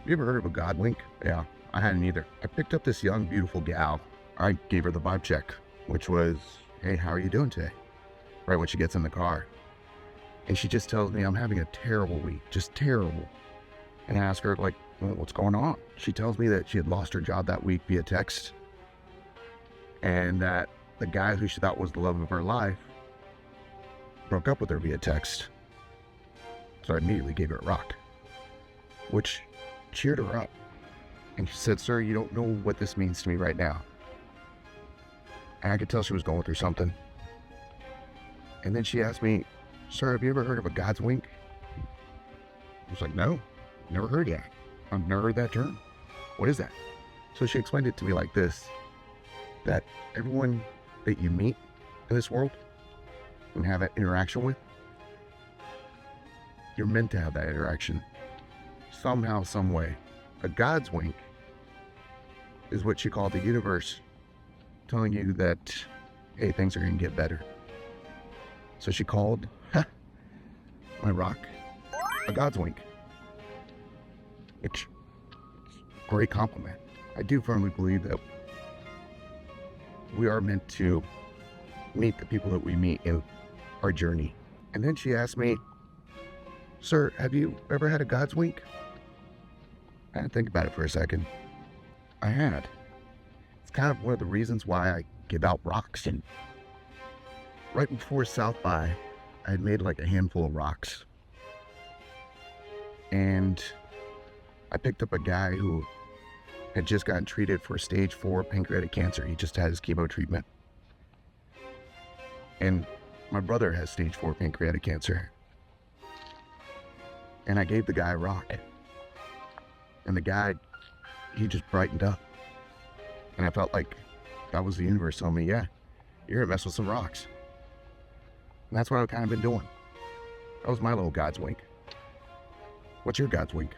You ever heard of a God wink? Yeah, I hadn't either. I picked up this young, beautiful gal. I gave her the vibe check, which was, hey, how are you doing today? Right when she gets in the car. And she just tells me I'm having a terrible week, just terrible. And I ask her, like, well, what's going on? She tells me that she had lost her job that week via text, and that the guy who she thought was the love of her life broke up with her via text. So I immediately gave her a rock, which cheered her up. And she said, sir, you don't know what this means to me right now. And I could tell she was going through something. And then she asked me, sir, have you ever heard of a God's wink? I was like, no, never heard that. I've never heard that term. What is that? So she explained it to me like this, that everyone that you meet in this world and have that interaction with, you're meant to have that interaction somehow, some way. A God's wink is what she called the universe telling you that, hey, things are going to get better. So she called my rock a God's wink, which is a great compliment. I do firmly believe that we are meant to meet the people that we meet in our journey. And then she asked me, sir, have you ever had a God's wink? I had to think about it for a second. I had. It's kind of one of the reasons why I give out rocks. And right before South by, I had made like a handful of rocks. And I picked up a guy who had just gotten treated for stage 4 pancreatic cancer. He just had his chemo treatment. And my brother has stage 4 pancreatic cancer. And I gave the guy a rock. And the guy, he just brightened up. And I felt like that was the universe telling me, yeah, you're gonna mess with some rocks. And that's what I've kind of been doing. That was my little God's wink. What's your God's wink?